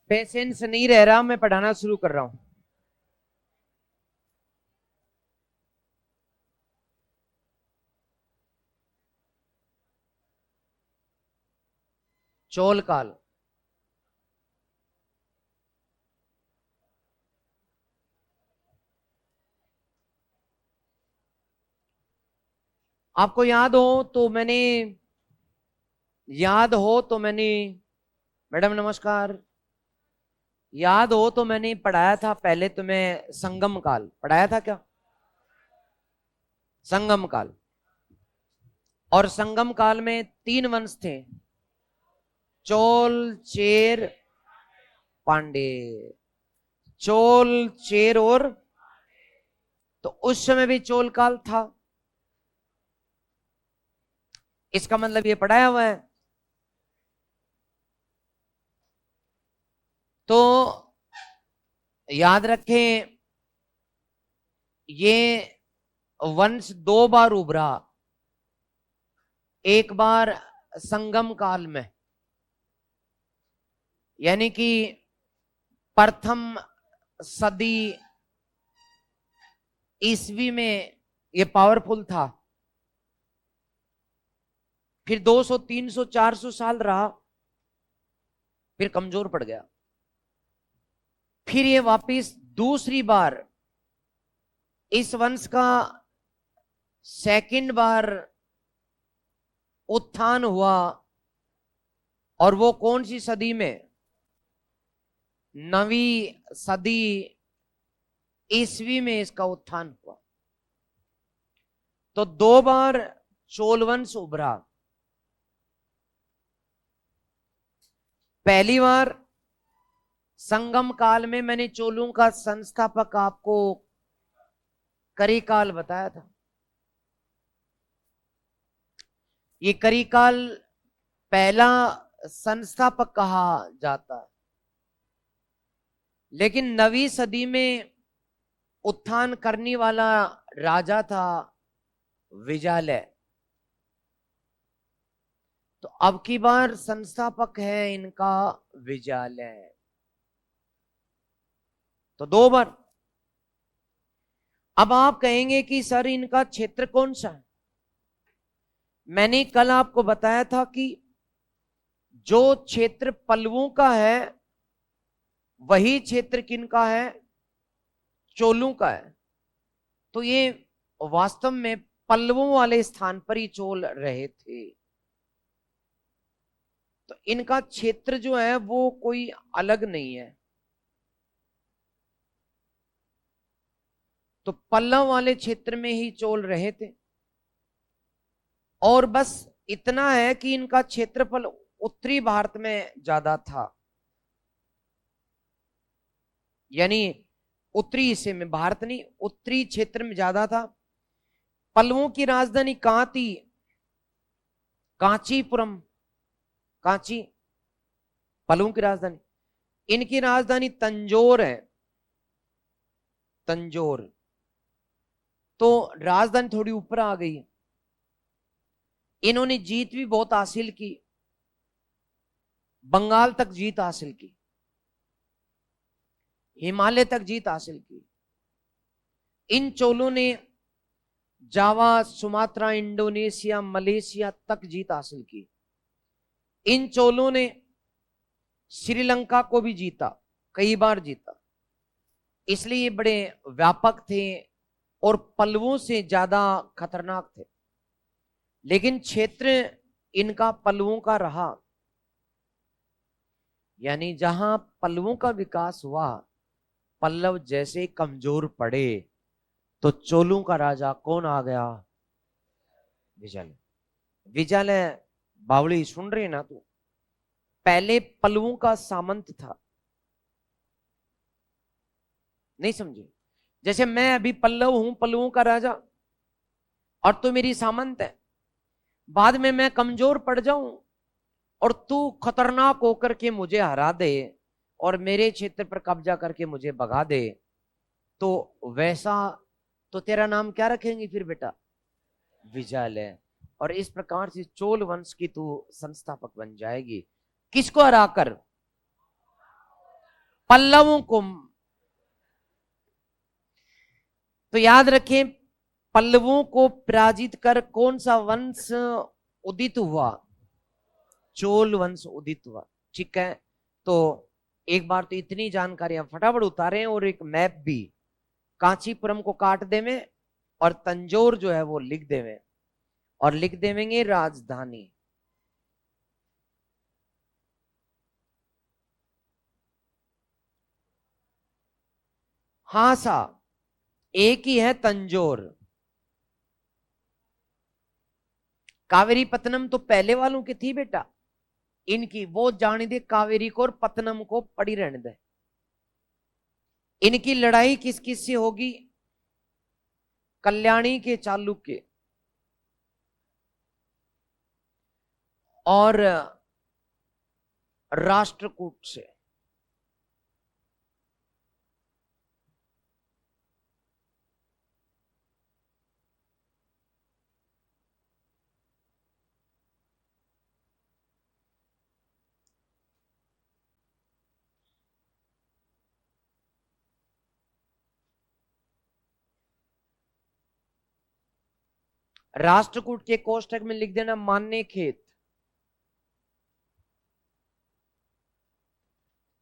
Patience नहीं रह रहा, मैं पढ़ाना शुरू कर रहा हूं। चोल काल। आपको याद हो तो मैंने मैडम नमस्कार, याद हो तो मैंने पढ़ाया था पहले तुम्हें संगम काल, पढ़ाया था क्या? संगम काल। और संगम काल में तीन वंश थे, चोल, चेर, पांडे। चोल, चेर और, तो उस समय भी चोल काल था। इसका मतलब ये पढ़ाया हुआ है। तो याद रखें, ये वंश दो बार उभरा। एक बार संगम काल में, यानी कि प्रथम सदी ईस्वी में ये पावरफुल था। फिर 200, 300, 400 साल रहा, फिर कमजोर पड़ गया। फिर ये वापिस दूसरी बार इस वंश का सेकंड बार उत्थान हुआ। और वो कौन सी सदी में? नवी सदी ईस्वी में इसका उत्थान हुआ। तो दो बार चोल वंश उभरा। पहली बार संगम काल में मैंने चोलों का संस्थापक आपको करिकाल बताया था। ये करिकाल पहला संस्थापक कहा जाता है। लेकिन नवी सदी में उत्थान करने वाला राजा था विजालय। तो अब की बार संस्थापक है इनका विजालय। तो दो बार। अब आप कहेंगे कि सर इनका क्षेत्र कौन सा है? मैंने कल आपको बताया था कि जो क्षेत्र पल्लवों का है वही क्षेत्र किनका है? चोलों का है। तो ये वास्तव में पल्लवों वाले स्थान पर ही चोल रहे थे। तो इनका क्षेत्र जो है वो कोई अलग नहीं है। तो पल्लव वाले क्षेत्र में ही चोल रहे थे। और बस इतना है कि इनका क्षेत्रफल उत्तरी भारत में ज्यादा था, यानी उत्तरी हिस्से में, भारत नहीं, उत्तरी क्षेत्र में ज्यादा था। पल्लवों की राजधानी कहां थी? कांचीपुरम। कांची पल्लवों की राजधानी। इनकी राजधानी तंजोर है, तंजोर। तो राजधानी थोड़ी ऊपर आ गई। इन्होंने जीत भी बहुत हासिल की, बंगाल तक जीत हासिल की, हिमालय तक जीत हासिल की। इन चोलों ने जावा, सुमात्रा, इंडोनेशिया, मलेशिया तक जीत हासिल की। इन चोलों ने श्रीलंका को भी जीता, कई बार जीता। इसलिए ये बड़े व्यापक थे और पल्लवों से ज्यादा खतरनाक थे। लेकिन क्षेत्र इनका पल्लवों का रहा, यानी जहां पल्लवों का विकास हुआ, पल्लव जैसे कमजोर पड़े तो चोलों का राजा कौन आ गया? विजय। विजय बावली सुन रहे ना तू? पहले पल्लवों का सामंत था, नहीं समझे? जैसे मैं अभी पल्लव हूं, पल्लवों का राजा, और तू मेरी सामंत है। बाद में मैं कमजोर पड़ जाऊं और तू खतरनाक होकर के मुझे हरा दे और मेरे क्षेत्र पर कब्जा करके मुझे भगा दे, तो वैसा तो तेरा नाम क्या रखेंगे फिर बेटा? विजय। और इस प्रकार से चोल वंश की तू संस्थापक बन जाएगी। किसको हराकर? पल्लवों को। तो याद रखें, पल्लवों को पराजित कर कौन सा वंश उदित हुआ? चोल वंश उदित हुआ। ठीक है, तो एक बार तो इतनी जानकारियां फटाफट उतारें और एक मैप भी। कांचीपुरम को काट देवे और तंजौर जो है वो लिख देवे, और लिख देवेंगे राजधानी। हाँ सा, एक ही है तंजौर। कावेरी पत्तनम तो पहले वालों की थी बेटा, इनकी वो जाने दे, कावेरी को और पत्तनम को पड़ी रहने दे। इनकी लड़ाई किस किस से होगी? कल्याणी के चालुक्य और राष्ट्रकूट से। राष्ट्रकूट के कोष्टक में लिख देना मान्य खेत।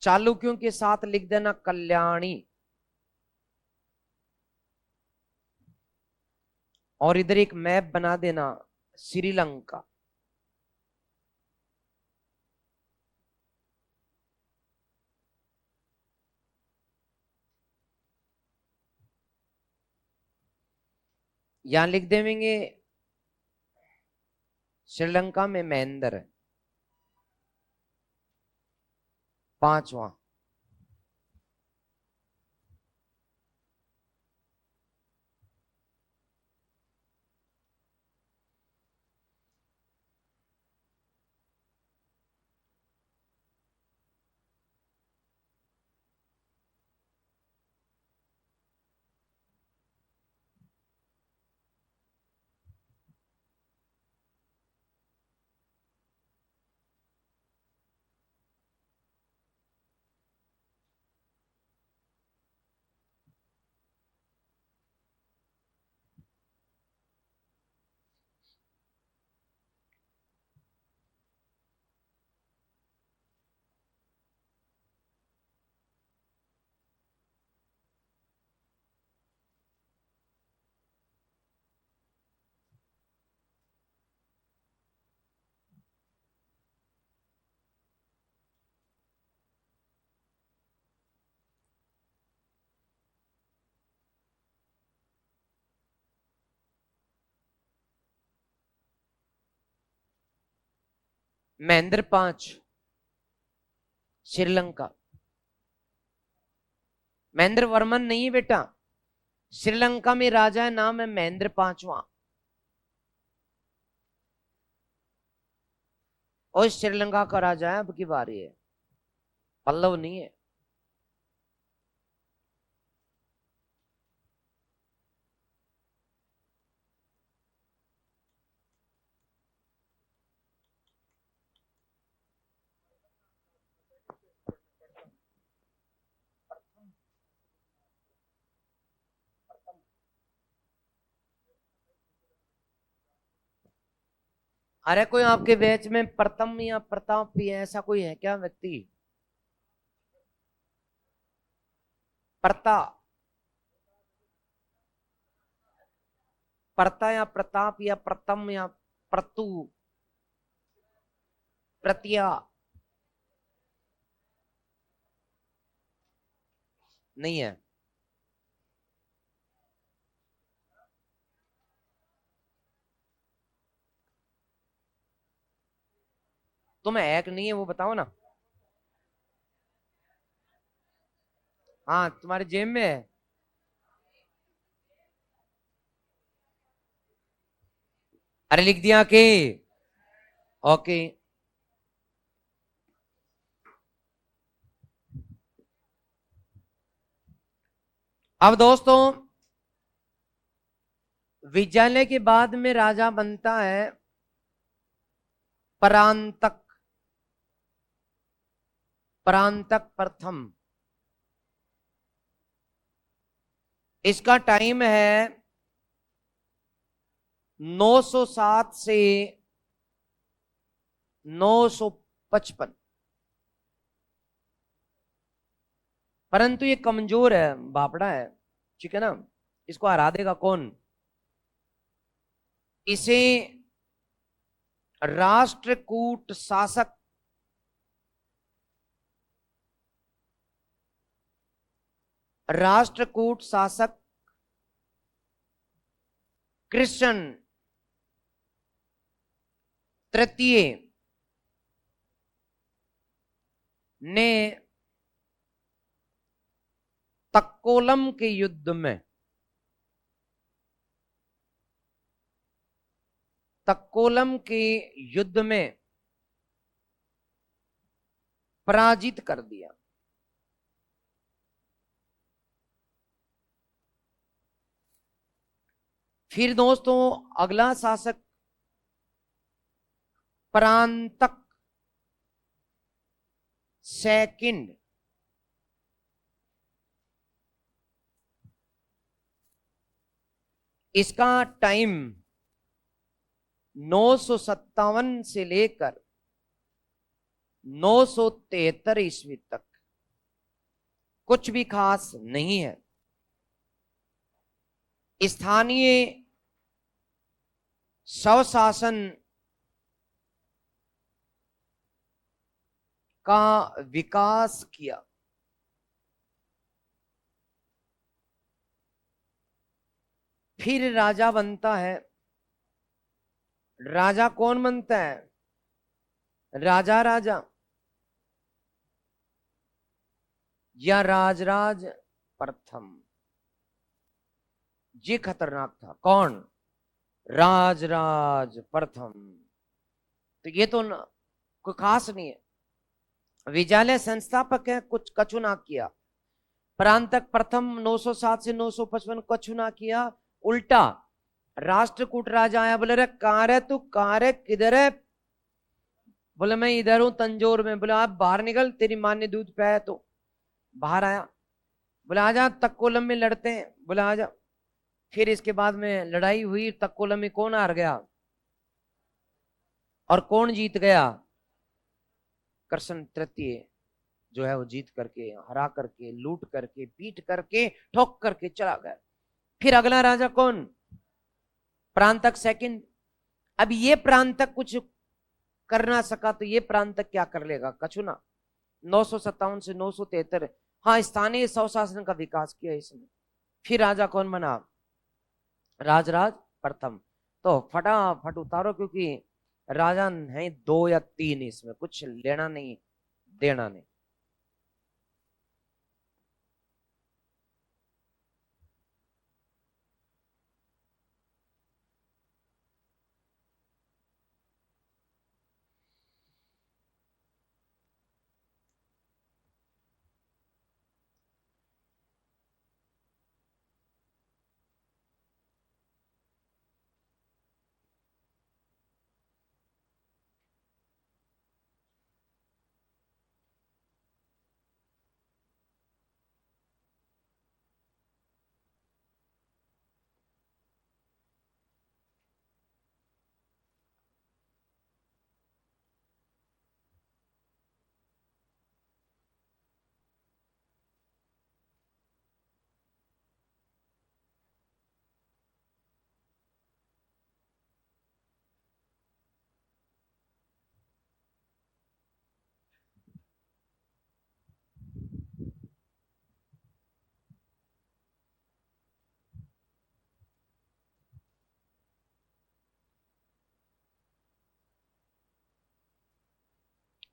चालुक्यों के साथ लिख देना कल्याणी। और इधर एक मैप बना देना श्रीलंका। यहां लिख देंगे श्रीलंका में महेंद्र है, पांचवा। महेंद्र पांच, श्रीलंका। महेंद्र वर्मन नहीं है बेटा, श्रीलंका में राजा है, नाम है महेंद्र पांचवा। और श्रीलंका का राजा है, अब की बारी है, पल्लव नहीं है। अरे कोई आपके बैच में प्रथम या प्रताप भी है, ऐसा कोई है क्या व्यक्ति? प्रता, प्रता या प्रताप या प्रथम या प्रतु, प्रत्या? नहीं है। तुम्हें है कि नहीं है वो बताओ ना। हाँ तुम्हारे जेब में है। अरे लिख दिया कि, ओके। अब दोस्तों, विद्यालय के बाद में राजा बनता है परांतक, परांतक प्रथम। इसका टाइम है 907 से 955। परंतु ये कमजोर है, बापड़ा है, ठीक है ना। इसको हरा देगा कौन? इसे राष्ट्रकूट शासक कृष्ण तृतीय ने तक्कोलम के युद्ध में पराजित कर दिया। फिर दोस्तों अगला शासक परांतक सेकंड, इसका टाइम 957 से लेकर 973 ईस्वी तक कुछ भी खास नहीं है। स्थानीय स्वशासन का विकास किया। फिर राजा बनता है। राजा कौन बनता है? राजा या राजराज प्रथम। ये खतरनाक था। कौन? राजराज प्रथम। तो ये तो कोई खास नहीं है। विद्यालय संस्थापक है, कुछ कछु ना किया। प्रांतक प्रथम 907 से 955 कछु ना किया। उल्टा राष्ट्रकूट राजा आया, बोले रे कहां रे तू, कहां रे, किधर है? बोले मैं इधर हूं तंजोर में। बोले आप बाहर निकल, तेरी मां ने दूध पिया। तो बाहर आया, बोले आजा तक्कोलम में लड़ते हैं। बोले आजा। फिर इसके बाद में लड़ाई हुई। तक्कोलम में कौन हार गया और कौन जीत गया? कृष्ण तृतीय जो है वो जीत करके, हरा करके, लूट करके, पीट करके, ठोक करके चला गया। फिर अगला राजा कौन? प्रांतक सेकंड। अब ये प्रांतक कुछ कर ना सका तो ये प्रांतक क्या कर लेगा? कछु ना। 957 से 973। हाँ, स्थानीय स्वशासन का विकास किया इसने। फिर राजा कौन बना? राजराज प्रथम। तो फटाफट उतारो, क्योंकि राजा है 2 या 3, इसमें कुछ लेना नहीं देना नहीं।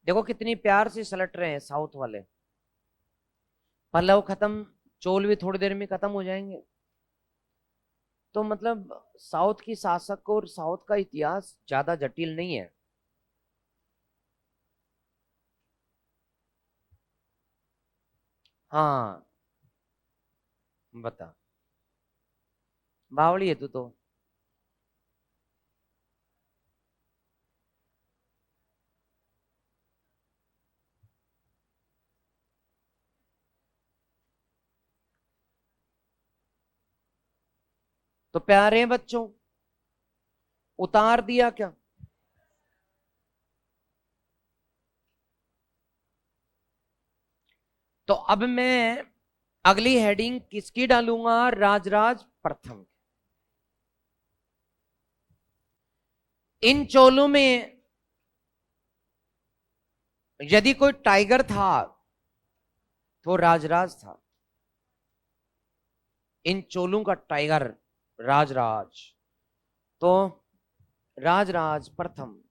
देखो कितनी प्यार से सलट रहे हैं साउथ वाले। पल्लव खत्म, चोल भी थोड़ी देर में खत्म हो जाएंगे। तो मतलब साउथ की शासक और साउथ का इतिहास ज्यादा जटिल नहीं है। हाँ, बता। बावड़ी है तू तो। तो प्यारे बच्चों, उतार दिया क्या? तो अब मैं अगली हेडिंग किसकी डालूंगा? राजराज प्रथम। इन चोलों में यदि कोई टाइगर था तो राजराज था। इन चोलों का टाइगर राजराज। तो राजराज प्रथम,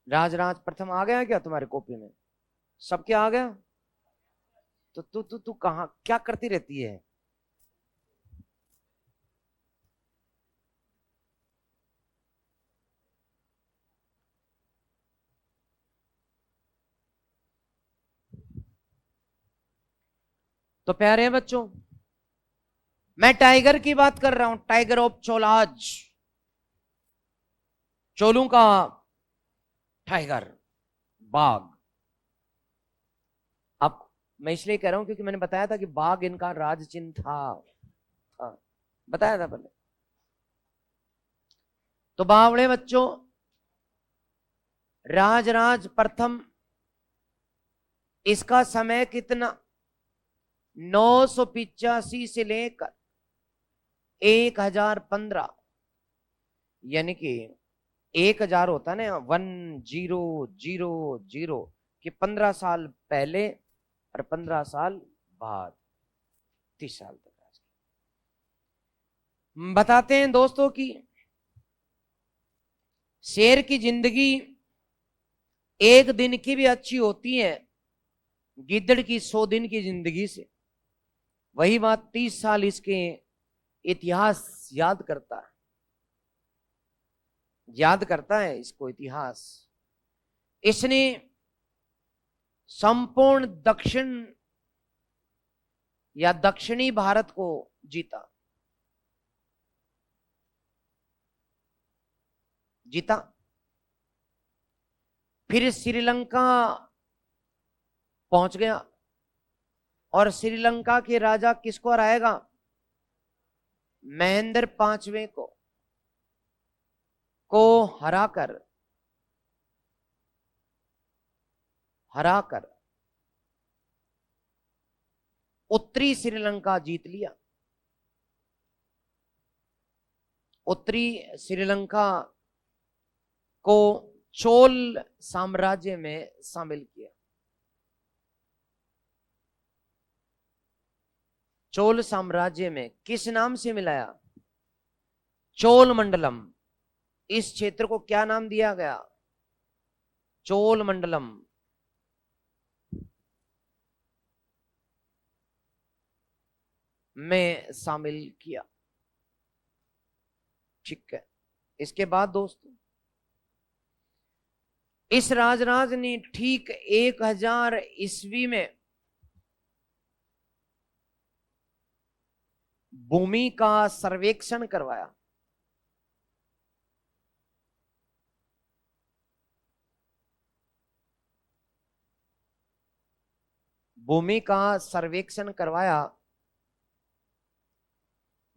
राजराज प्रथम आ गया क्या तुम्हारी कॉपी में? सबके आ गया? तो तू कहां क्या करती रहती है? तो प्यारे बच्चों, मैं टाइगर की बात कर रहा हूं, टाइगर ऑफ चोलाज, चोलों का टाइगर, बाघ। अब मैं इसलिए कह रहा हूं क्योंकि मैंने बताया था कि बाघ इनका राज चिन्ह था, बताया था पहले। तो बावड़े बच्चों, राजराज प्रथम, इसका समय कितना? 985 से लेकर 1015, यानी कि 1000 होता है ना, 1000 कि 15 साल पहले और 15 साल बाद, 30 साल तक। बताते हैं दोस्तों कि शेर की जिंदगी एक दिन की भी अच्छी होती है गिद्दड़ की 100 दिन की जिंदगी से। वही बात 30 साल इसके इतिहास याद करता है इसको इतिहास। इसने संपूर्ण दक्षिण या दक्षिणी भारत को जीता जीता। फिर श्रीलंका पहुंच गया और श्रीलंका के राजा किसको हराएगा? महेंद्र पांचवें को हराकर उत्तरी श्रीलंका जीत लिया। उत्तरी श्रीलंका को चोल साम्राज्य में शामिल किया। चोल साम्राज्य में किस नाम से मिलाया? चोल मंडलम। इस क्षेत्र को क्या नाम दिया गया? चोल मंडलम। में शामिल किया। ठीक है। इसके बाद दोस्तों, इस राजराज ने ठीक 1000 ईस्वी में भूमि का सर्वेक्षण करवाया। भूमि का सर्वेक्षण करवाया,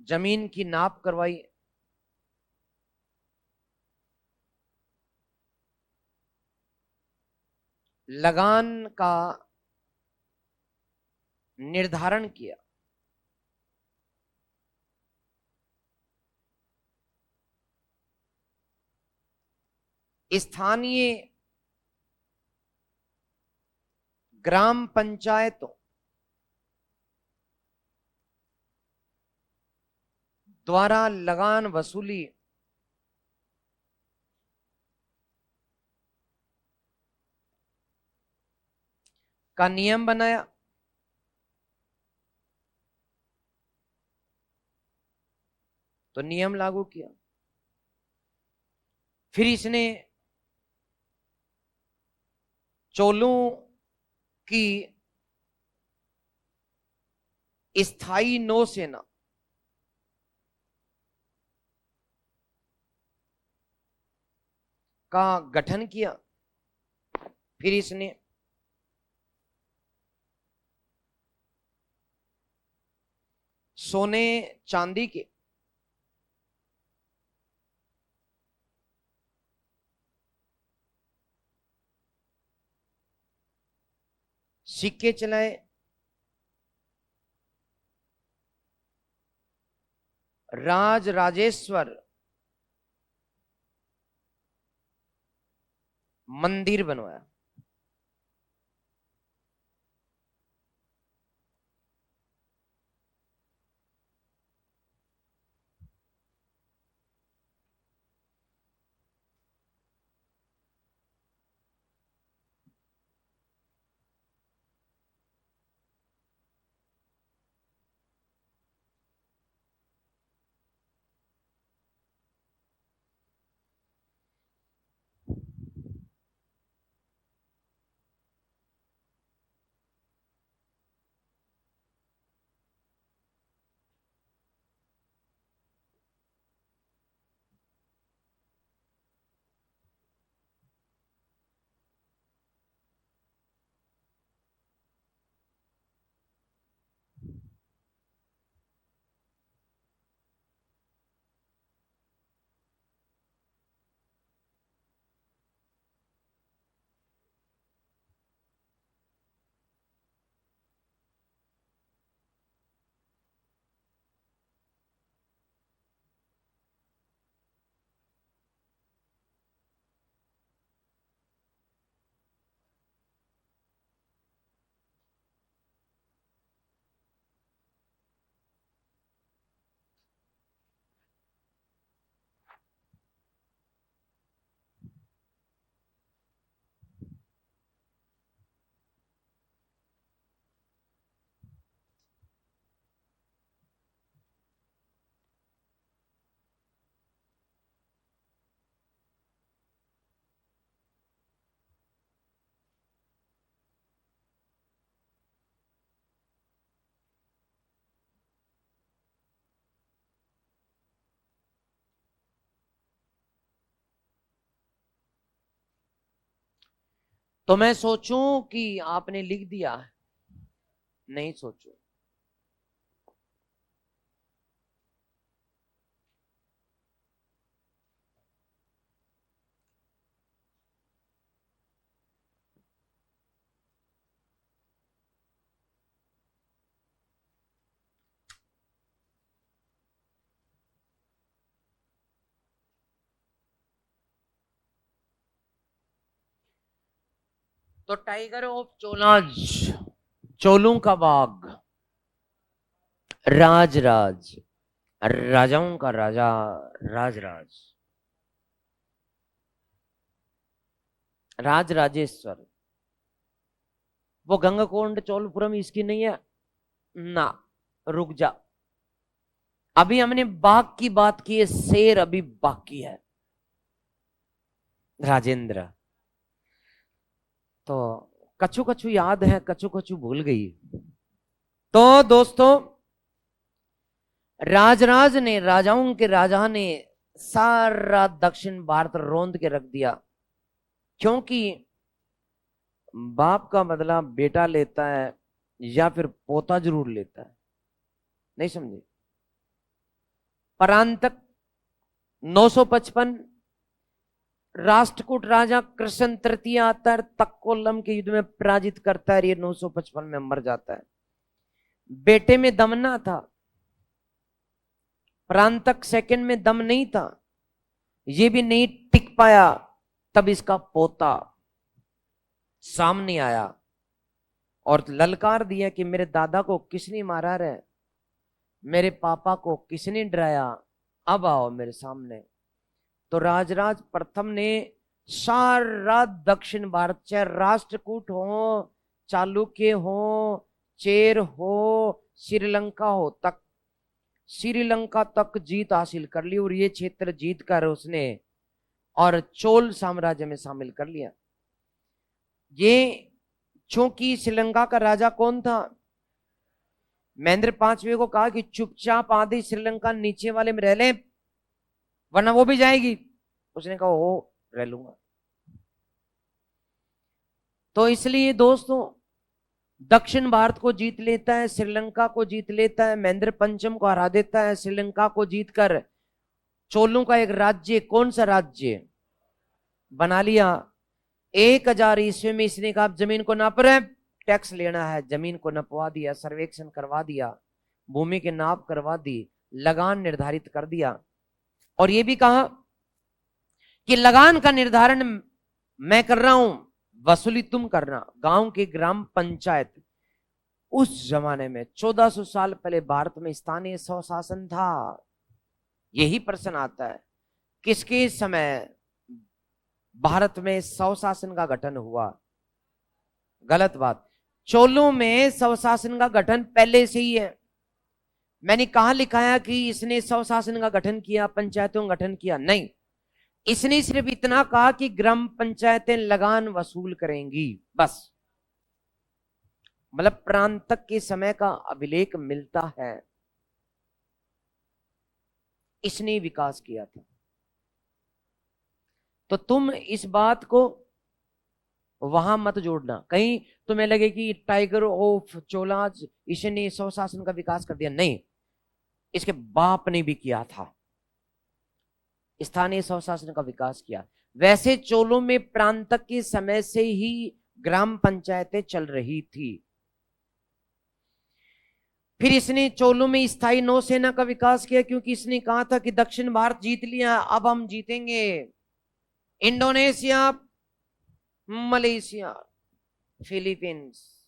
जमीन की नाप करवाई, लगान का निर्धारण किया, स्थानीय ग्राम पंचायतों द्वारा लगान वसूली का नियम बनाया। तो नियम लागू किया। फिर इसने चोलों की स्थायी नौसेना का गठन किया। फिर इसने सोने चांदी के सिक्के चलाए, राज राजेश्वर मंदिर बनवाया। तो मैं सोचूं कि आपने लिख दिया? नहीं सोचूं। तो टाइगर ऑफ चोलाज, चोलों का बाग, राज राज, राजाओं का राजा, राज राज, राज राजेश्वर। वो गंगाकोंड चोलपुरम इसकी नहीं है ना। रुक जा, अभी हमने बाघ की बात की है, शेर अभी बाकी है, राजेंद्र। तो कछु कछु याद है, कछु कछु भूल गई। तो दोस्तों, राजराज ने, राजाओं के राजा ने सारा दक्षिण भारत रोंद के रख दिया, क्योंकि बाप का बदला बेटा लेता है या फिर पोता जरूर लेता है। नहीं समझे? परांतक 955 राष्ट्रकूट राजा कृष्ण तृतीय आता है, तक्कोलम के युद्ध में पराजित करता है, ये 955 में मर जाता है। बेटे में दम ना था, प्रांतक सेकंड में दम नहीं था, ये भी नहीं टिक पाया, तब इसका पोता सामने आया और ललकार दिया कि मेरे दादा को किसने मारा रे, मेरे पापा को किसने डराया, अब आओ मेरे सामने। तो राजराज प्रथम ने सारा दक्षिण भारत, चाहे राष्ट्रकूट हो, चालुक्य हो, चेर हो, श्रीलंका हो, तक श्रीलंका तक जीत हासिल कर ली, और ये क्षेत्र जीत कर उसने और चोल साम्राज्य में शामिल कर लिया। ये चूंकि श्रीलंका का राजा कौन था? महेंद्र पांचवे को कहा कि चुपचाप आधी श्रीलंका नीचे वाले में रह ले, वरना वो भी जाएगी। उसने कहा हो, रह लूंगा। तो इसलिए दोस्तों, दक्षिण भारत को जीत लेता है, श्रीलंका को जीत लेता है, महेंद्र पंचम को हरा देता है, श्रीलंका को जीतकर चोलों का एक राज्य, कौन सा राज्य बना लिया। 1000 ईस्वी में इसने कहा जमीन को नाप रहे, टैक्स लेना है, जमीन को नपवा दिया, सर्वेक्षण करवा दिया, भूमि के नाप करवा दी, लगान निर्धारित कर दिया, और ये भी कहा कि लगान का निर्धारण मैं कर रहा हूं, वसूली तुम करना। गांव की ग्राम पंचायत, उस जमाने में 1400 साल पहले भारत में स्थानीय स्वशासन था। यही प्रश्न आता है, किसके समय भारत में स्वशासन का गठन हुआ? गलत बात। चोलों में स्वशासन का गठन पहले से ही है। मैंने कहा लिखा है कि इसने स्वशासन का गठन किया, पंचायतों का गठन किया? नहीं, इसने सिर्फ इतना कहा कि ग्राम पंचायतें लगान वसूल करेंगी, बस। मतलब प्रांत तक के समय का अभिलेख मिलता है, इसने विकास किया था। तो तुम इस बात को वहां मत जोड़ना, कहीं तुम्हें लगे कि टाइगर ऑफ चोलाज इसने स्वशासन का विकास कर दिया। नहीं, इसके बाप ने भी किया था, स्थानीय स्वशासन का विकास किया। वैसे चोलों में प्रांत के समय से ही ग्राम पंचायतें चल रही थी। फिर इसने चोलों में स्थायी नौसेना का विकास किया, क्योंकि इसने कहा था कि दक्षिण भारत जीत लिया, अब हम जीतेंगे। इंडोनेशिया, मलेशिया, फिलीपींस,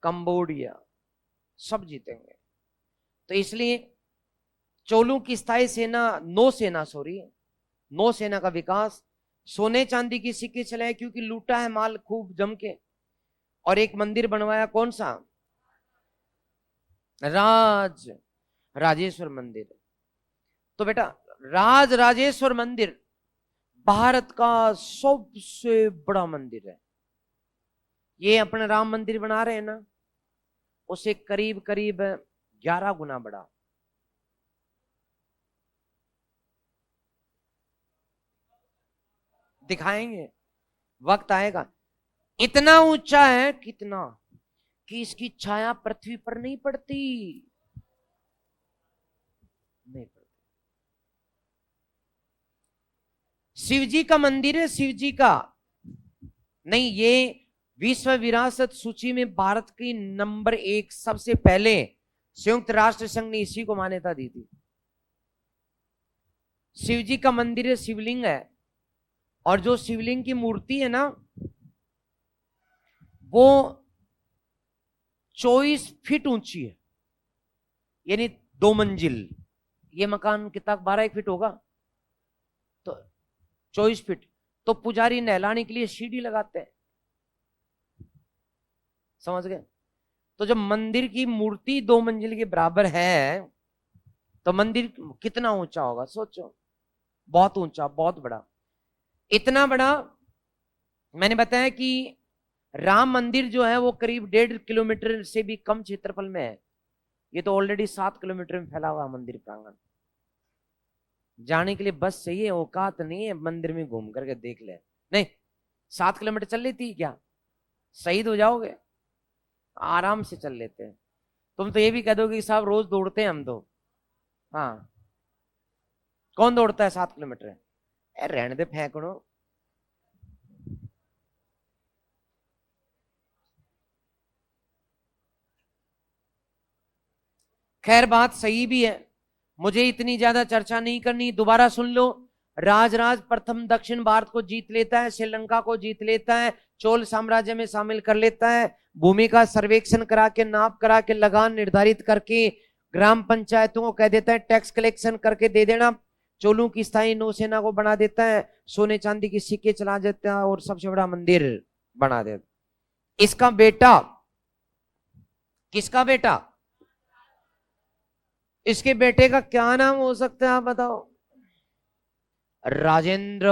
कंबोडिया सब जीतेंगे। तो इसलिए चोलों की स्थायी सेना, नौसेना का विकास, सोने चांदी की सिक्के चलाए, क्योंकि लूटा है माल खूब जम के, और एक मंदिर बनवाया, कौन सा? राजेश्वर मंदिर। तो बेटा, राजेश्वर मंदिर भारत का सबसे बड़ा मंदिर है। ये अपना राम मंदिर बना रहे हैं ना, उसे करीब करीब 11 गुना बड़ा। दिखाएंगे, वक्त आएगा। इतना ऊंचा है, कितना, कि इसकी छाया पृथ्वी पर नहीं पड़ती, नहीं पड़ती। शिवजी का मंदिर है, शिवजी का नहीं, ये विश्व विरासत सूची में भारत की नंबर 1, सबसे पहले संयुक्त राष्ट्र संघ ने इसी को मान्यता दी थी। शिवजी का मंदिर है, शिवलिंग है, और जो शिवलिंग की मूर्ति है ना, वो 24 फीट ऊंची है, यानी 2 मंजिल। ये मकान कितना 12 फीट होगा, तो 24 फीट। तो पुजारी नहलाने के लिए सीढ़ी लगाते हैं, समझ गए? तो जब मंदिर की मूर्ति 2 मंजिल के बराबर है, तो मंदिर कितना ऊंचा होगा सोचो। बहुत ऊंचा, बहुत बड़ा। इतना बड़ा, मैंने बताया कि राम मंदिर जो है वो करीब 1.5 किलोमीटर से भी कम क्षेत्रफल में है। ये तो ऑलरेडी 7 किलोमीटर में फैला हुआ मंदिर प्रांगण। जाने के लिए बस चाहिए, औकात नहीं है मंदिर में घूम करके देख ले। नहीं, 7 किलोमीटर चल लेती क्या? शहीद हो जाओगे। आराम से चल लेते हैं। तुम तो ये भी कह दोगे कि साहब रोज दौड़ते हैं हम तो। हाँ, कौन दौड़ता है 7 किलोमीटर? रहने दे, फेंकड़ो। खैर, बात सही भी है, मुझे इतनी ज्यादा चर्चा नहीं करनी। दोबारा सुन लो। राजराज प्रथम दक्षिण भारत को जीत लेता है, श्रीलंका को जीत लेता है, चोल साम्राज्य में शामिल कर लेता है, भूमि का सर्वेक्षण करा के, नाप करा के, लगान निर्धारित करके, ग्राम पंचायतों को कह देता है टैक्स कलेक्शन करके दे देना, चोलों की स्थायी नौसेना को बना देता है, सोने चांदी की सिक्के चला देता है, और सबसे बड़ा मंदिर बना देता। इसका बेटा, किसका बेटा? इसके बेटे का क्या नाम हो सकता है, आप बताओ? राजेंद्र,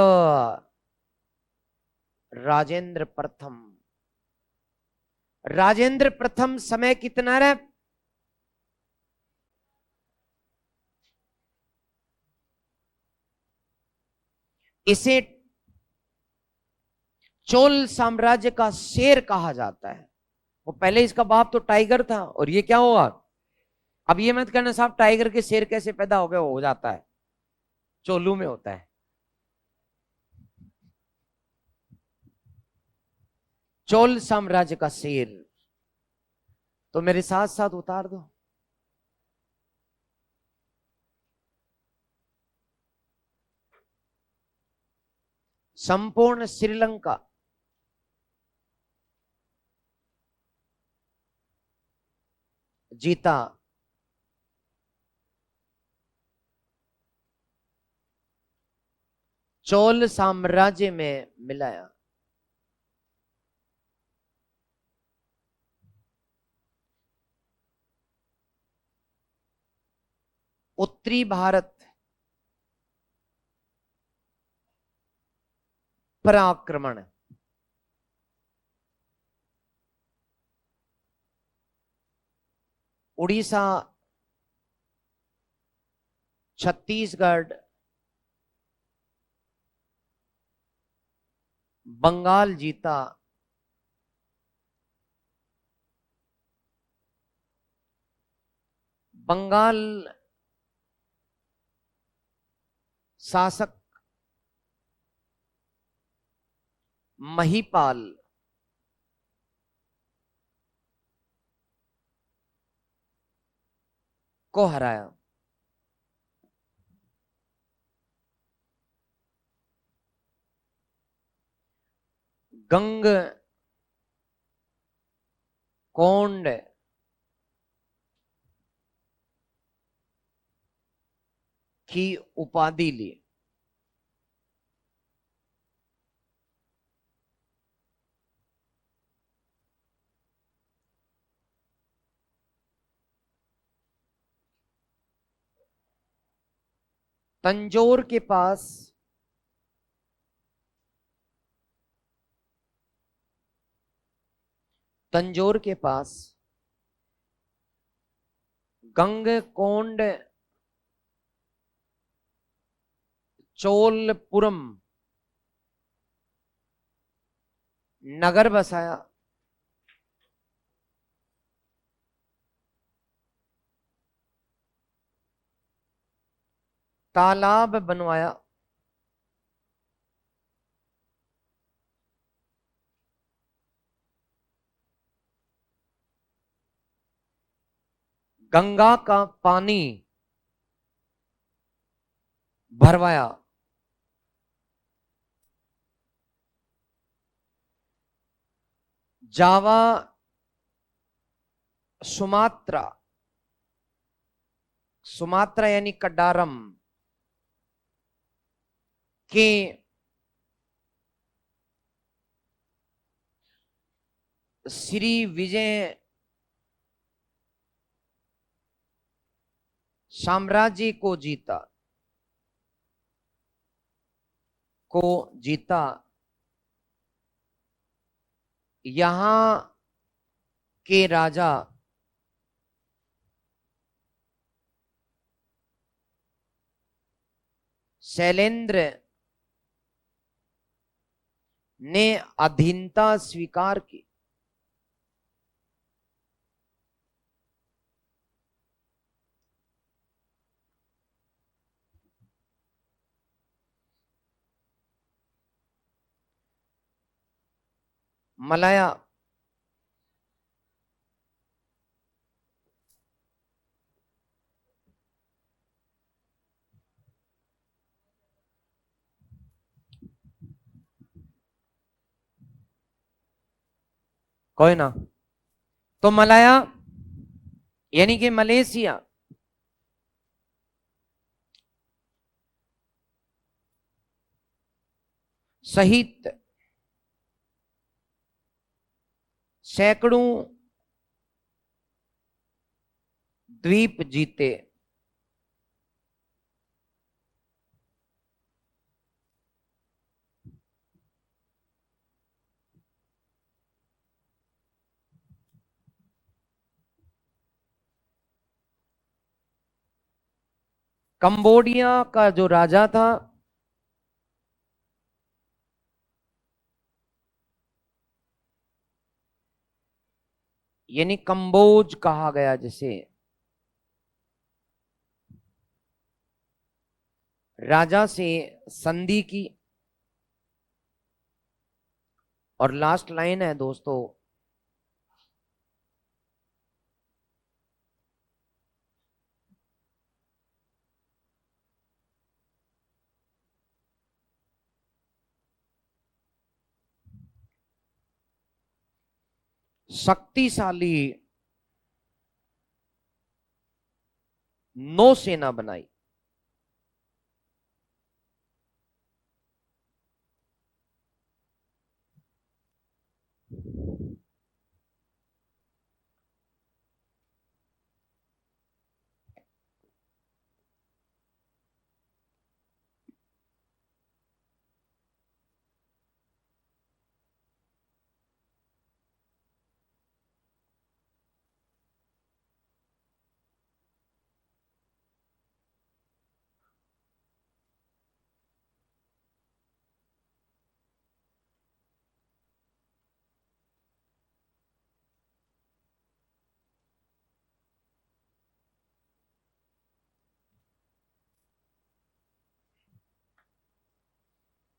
राजेंद्र प्रथम। राजेंद्र प्रथम समय कितना रहे? इसे चोल साम्राज्य का शेर कहा जाता है। वो पहले इसका बाप तो टाइगर था, और ये क्या हुआ? अब ये मत कहना साहब टाइगर के शेर कैसे पैदा हो गए, हो जाता है, चोलू में होता है। चोल साम्राज्य का शेर। तो मेरे साथ साथ उतार दो। संपूर्ण श्रीलंका जीता। चोल साम्राज्य में मिलाया। उत्तरी भारत पर आक्रमण। उड़ीसा, छत्तीसगढ़, बंगाल जीता। बंगाल शासक महिपाल को हराया। गंग कोंड की उपाधि ली। तंजौर के पास तंजौर के पास गंगकोंड चोलपुरम नगर बसाया। तालाब बनवाया। गंगा का पानी भरवाया। जावा, सुमात्रा, सुमात्रा यानी कडारम के श्री विजय साम्राज्य को जीता। यहां के राजा शैलेंद्र ने अधीनता स्वीकार की। मलाया, कोई ना। तो मलाया यानी कि मलेशिया सहित सैकड़ों द्वीप जीते। कंबोडिया का जो राजा था यानी कंबोज कहा गया जिसे, राजा से संधि की। और लास्ट लाइन है दोस्तों, शक्तिशाली नौसेना बनाई।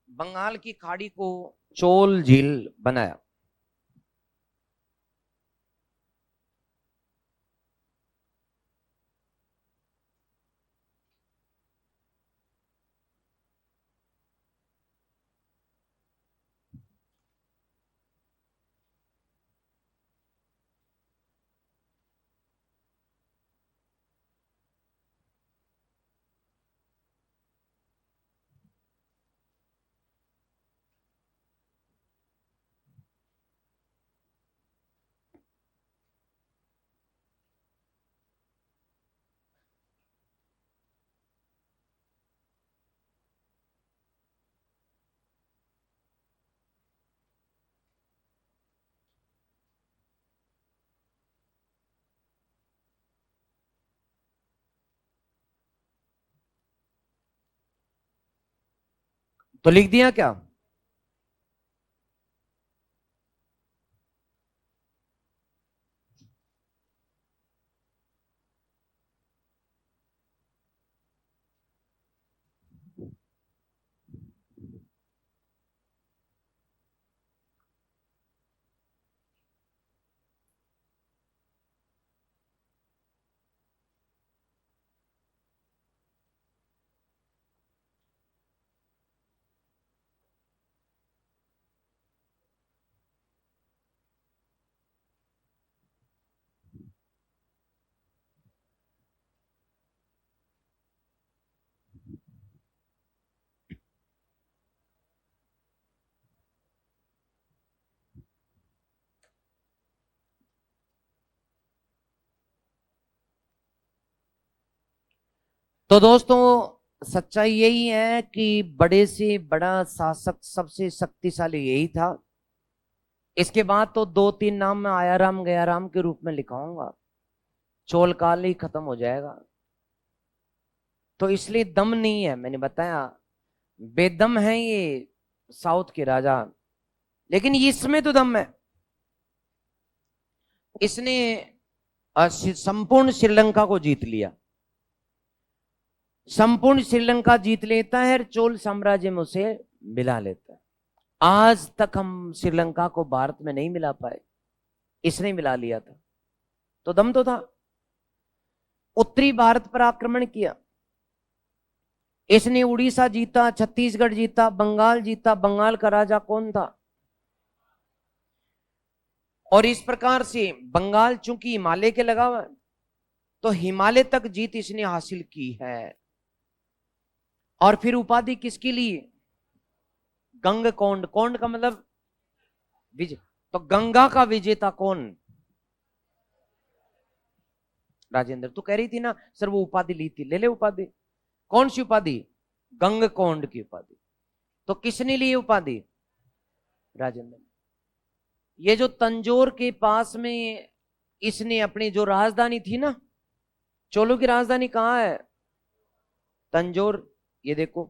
बंगाल की खाड़ी को चोल झील बनाया। तो लिख दिया क्या? तो दोस्तों सच्चाई यही है कि बड़े से बड़ा शासक सबसे शक्तिशाली यही था। इसके बाद तो दो तीन नाम मैं आया राम गया राम के रूप में लिखाऊंगा, चोल काल ही खत्म हो जाएगा। तो इसलिए दम नहीं है, मैंने बताया बेदम है ये साउथ के राजा, लेकिन इसमें तो दम है। इसने संपूर्ण श्रीलंका को जीत लिया, संपूर्ण श्रीलंका जीत लेता है और चोल साम्राज्य में उसे मिला लेता है। आज तक हम श्रीलंका को भारत में नहीं मिला पाए, इसने मिला लिया था। तो दम तो था। उत्तरी भारत पर आक्रमण किया इसने, उड़ीसा जीता, छत्तीसगढ़ जीता, बंगाल जीता। बंगाल का राजा कौन था? और इस प्रकार से बंगाल चूंकि हिमालय के लगा हुआ है, तो हिमालय तक जीत इसने हासिल की है। और फिर उपाधि किसके लिए? गंग कौंड। कौंड का मतलब विजय। तो गंगा का विजेता कौन? राजेंद्र। तू कह रही थी ना सर वो उपाधि ली थी, ले ले उपाधि। कौन सी उपाधि? गंग कौंड की उपाधि। तो किसने ली उपाधि? राजेंद्र। ये जो तंजौर के पास में इसने अपनी जो राजधानी थी ना, चोलों की राजधानी कहां है? तंजौर। ये देखो,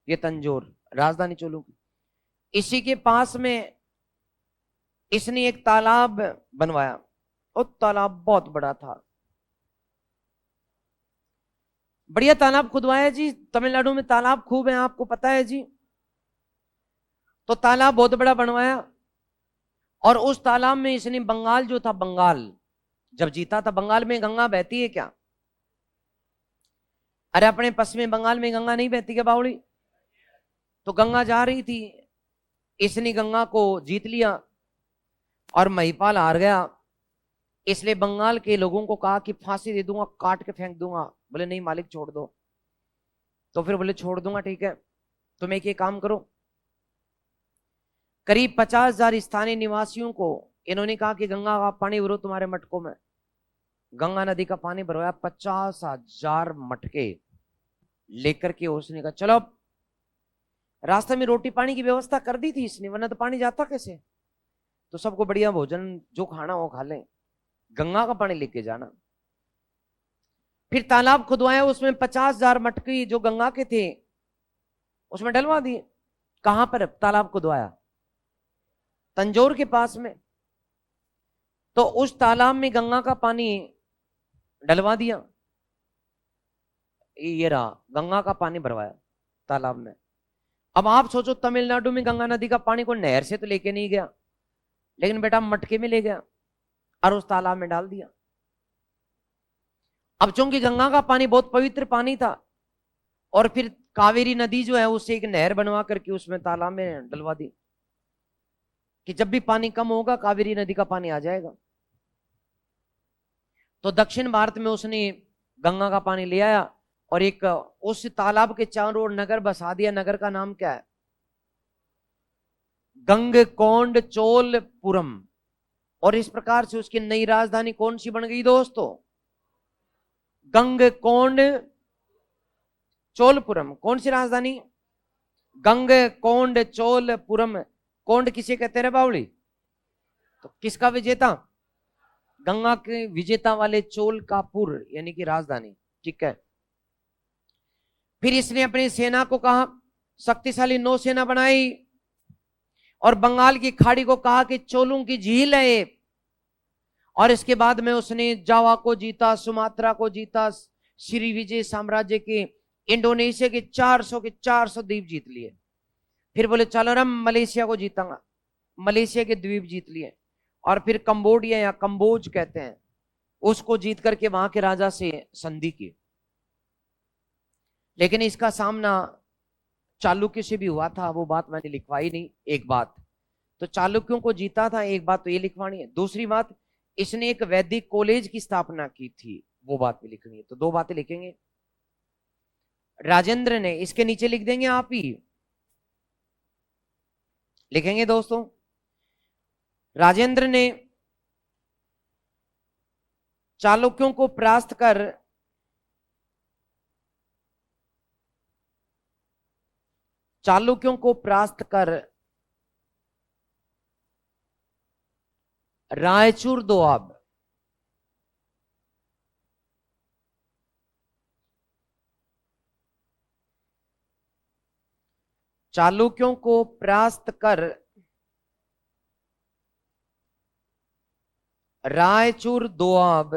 ये तंजौर राजधानी चोलों की। इसी के पास में इसने एक तालाब बनवाया, और तालाब बहुत बड़ा था, बढ़िया तालाब खुदवाया जी। तमिलनाडु में तालाब खूब है, आपको पता है जी। तो तालाब बहुत बड़ा बनवाया, और उस तालाब में इसने बंगाल जो था, बंगाल जब जीता था, बंगाल में गंगा बहती है क्या? अरे अपने पश्चिमी बंगाल में गंगा नहीं बहती क्या बावड़ी? तो गंगा जा रही थी, इसने गंगा को जीत लिया और महिपाल हार गया। इसलिए बंगाल के लोगों को कहा कि फांसी दे दूंगा, काट के फेंक दूंगा। बोले नहीं मालिक छोड़ दो। तो फिर बोले छोड़ दूंगा, ठीक है, तुम एक काम करो। करीब 50,000 स्थानीय निवासियों को इन्होंने कहा कि गंगा का पानी भरो तुम्हारे मटकों में। गंगा नदी का पानी भरवाया 50,000 मटके लेकर के। उसने कहा चलो, रास्ते में रोटी पानी की व्यवस्था कर दी थी इसने, वरना तो पानी जाता कैसे? तो सबको बढ़िया भोजन जो खाना हो खा लें, गंगा का पानी लेके जाना। फिर तालाब खुदवाया, उसमें 50,000 मटके जो गंगा के थे उसमें डलवा दिए। कहां पर तालाब खुदवाया? तंजौर के पास में। तो उस तालाब में गंगा का पानी डलवा दिया। ये रहा, गंगा का पानी भरवाया तालाब में। अब आप सोचो, तमिलनाडु में गंगा नदी का पानी को नहर से तो लेके नहीं गया, लेकिन बेटा मटके में ले गया और उस तालाब में डाल दिया। अब चूंकि गंगा का पानी बहुत पवित्र पानी था, और फिर कावेरी नदी जो है उससे एक नहर बनवा करके उसमें तालाब में डलवा दी कि जब भी पानी कम होगा कावेरी नदी का पानी आ जाएगा। तो दक्षिण भारत में उसने गंगा का पानी ले आया और एक उस तालाब के चारों ओर नगर बसा दिया। नगर का नाम क्या है? गंगकोंड चोलपुरम। और इस प्रकार से उसकी नई राजधानी कौन सी बन गई दोस्तों? गंगकोंड चोलपुरम। कौन सी राजधानी? गंगकोंड चोलपुरम। कोंड किसे कहते हैं बावली? तो किसका विजेता? गंगा के विजेता वाले चोल का पुर, यानी कि राजधानी। ठीक है। फिर इसने अपनी सेना को कहा, शक्तिशाली नौसेना बनाई और बंगाल की खाड़ी को कहा कि चोलों की झील है। और इसके बाद में उसने जावा को जीता, सुमात्रा को जीता, श्री विजय साम्राज्य के इंडोनेशिया के 400 द्वीप जीत लिए। फिर बोले चलो ना मलेशिया को जीतांगा, मलेशिया के द्वीप जीत लिए। और फिर कंबोडिया या कंबोज कहते हैं उसको जीत करके वहां के राजा से संधि की। लेकिन इसका सामना चालुक्य से भी हुआ था, वो बात मैंने लिखवाई नहीं। एक बात तो चालुक्यों को जीता था, एक बात तो ये लिखवानी है। दूसरी बात, इसने एक वैदिक कॉलेज की स्थापना की थी, वो बात भी लिखनी है। तो दो बातें लिखेंगे। राजेंद्र ने, इसके नीचे लिख देंगे आप ही लिखेंगे दोस्तों। राजेंद्र ने चालुक्यों को परास्त कर रायचूर दोआब चालुक्यों को परास्त कर रायचूर दोआब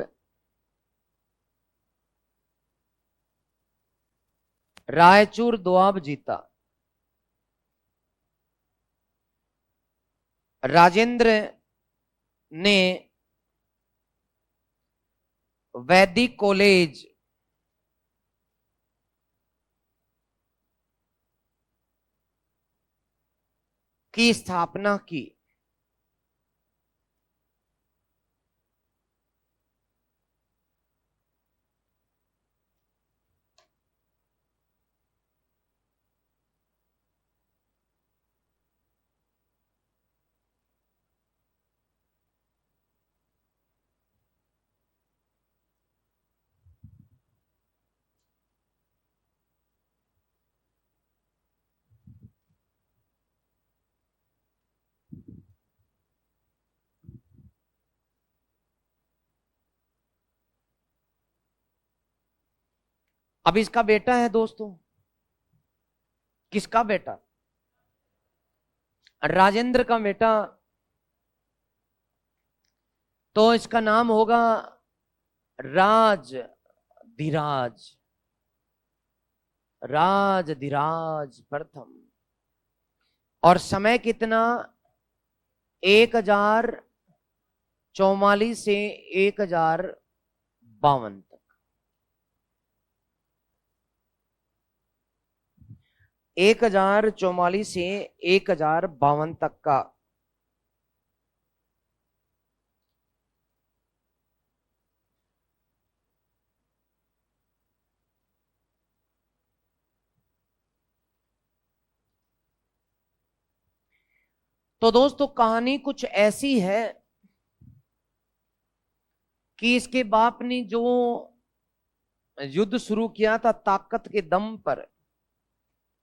जीता। राजेंद्र ने वैदिक कॉलेज की स्थापना की। अब इसका बेटा है दोस्तों। किसका बेटा? राजेंद्र का बेटा। तो इसका नाम होगा राजधिराज प्रथम। और समय कितना? 1044 से 1052 तक, 1044 से 1052 तक का तो दोस्तों कहानी कुछ ऐसी है कि इसके बाप ने जो युद्ध शुरू किया था ताकत के दम पर,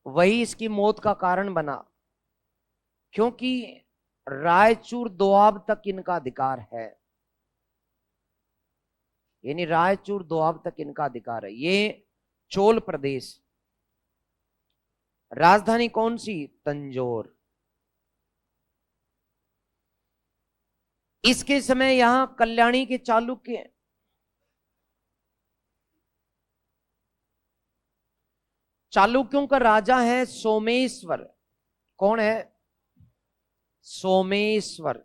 वही इसकी मौत का कारण बना, क्योंकि रायचूर दोआब तक इनका अधिकार है, यानी रायचूर दोआब तक इनका अधिकार है। ये चोल प्रदेश, राजधानी कौन सी? तंजौर। इसके समय यहां कल्याणी के चालुक्य, चालुक्यों का राजा है सोमेश्वर। कौन है? सोमेश्वर।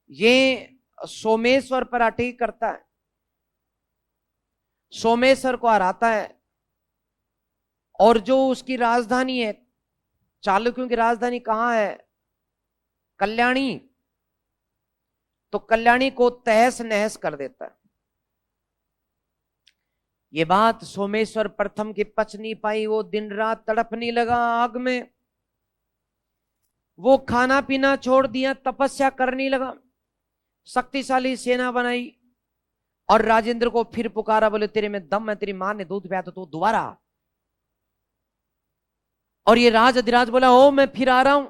ये सोमेश्वर पर अटैक करता है, सोमेश्वर को हराता है, और जो उसकी राजधानी है, चालुक्यों की राजधानी कहां है? कल्याणी। तो कल्याणी को तहस नहस कर देता है। ये बात सोमेश्वर प्रथम की पच नहीं पाई, वो दिन रात तड़पने लगा आग में, वो खाना पीना छोड़ दिया, तपस्या करने लगा, शक्तिशाली सेना बनाई और राजेंद्र को फिर पुकारा, बोले तेरे में दम है, तेरी मां ने दूध पिया तो तू दोबारा। और ये राज अधिराज बोला ओ मैं फिर आ रहा हूं।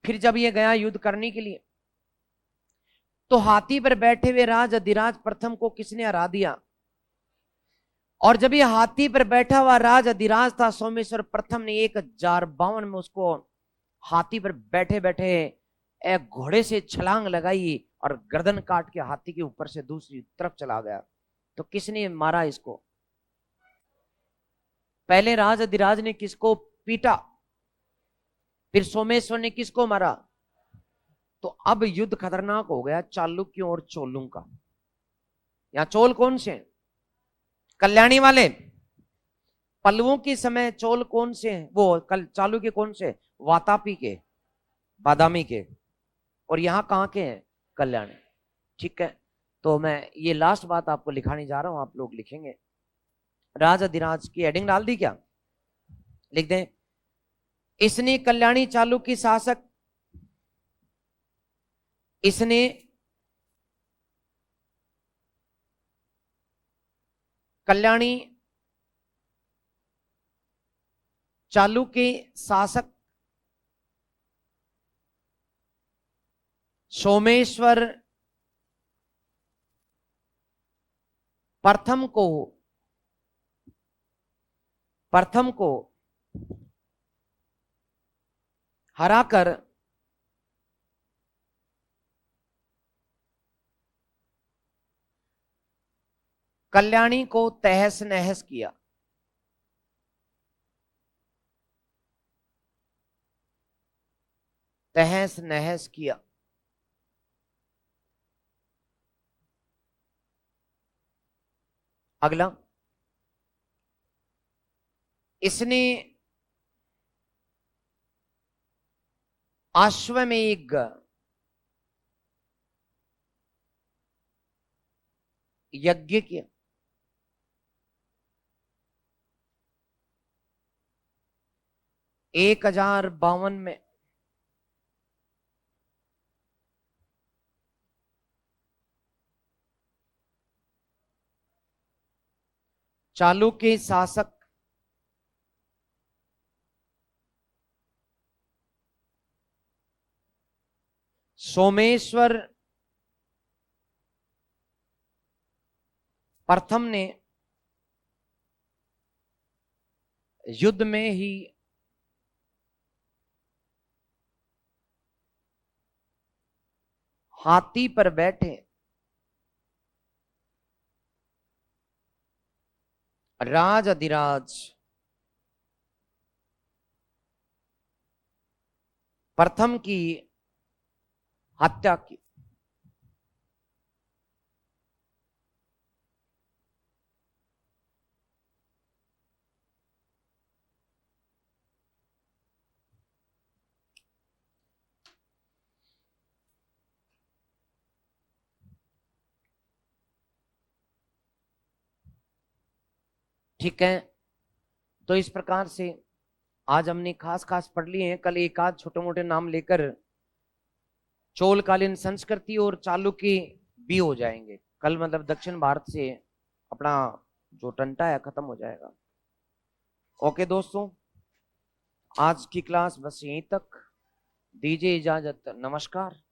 फिर जब ये गया युद्ध करने के लिए, तो हाथी पर बैठे हुए राज अधिराज प्रथम को किसने हरा दिया? और जब ये हाथी पर बैठा हुआ राज अधिराज था सोमेश्वर प्रथम ने 1052 में उसको हाथी पर बैठे बैठे एक घोड़े से छलांग लगाई और गर्दन काट के हाथी के ऊपर से दूसरी तरफ चला गया। तो किसने मारा इसको? पहले राज अधिराज ने किसको पीटा, फिर सोमेश्वर ने किसको मारा। तो अब युद्ध खतरनाक हो गया चालुक्यों और चोलों का। यहां चोल कौन से? कल्याणी वाले। पल्लवों के समय चोल कौन से हैं? वो कल चालुक्य कौन से? वातापी के, बादामी के। और यहां कहां के हैं? कल्याणी। ठीक है, तो मैं ये लास्ट बात आपको लिखाने जा रहा हूं, आप लोग लिखेंगे। राज अधिराज की हेडिंग डाल दी क्या? लिख दें। इसने कल्याणी चालुक्य शासक, इसने कल्याणी चालुक्य शासक सोमेश्वर प्रथम को हराकर कल्याणी को तहस नहस किया। तहस नहस किया। अगला, इसने अश्वमेध यज्ञ किया। 1052 में चालुक्य शासक सोमेश्वर प्रथम ने युद्ध में ही हाथी पर बैठे राज अधिराज प्रथम की हत्या की। ठीक है, तो इस प्रकार से आज हमने खास खास पढ़ लिए हैं। कल एक आध छोटे मोटे नाम लेकर चोलकालीन संस्कृति और चालुक्य भी हो जाएंगे। कल मतलब दक्षिण भारत से अपना जो टंटा है खत्म हो जाएगा। ओके दोस्तों, आज की क्लास बस यहीं तक, दीजिए इजाजत, नमस्कार।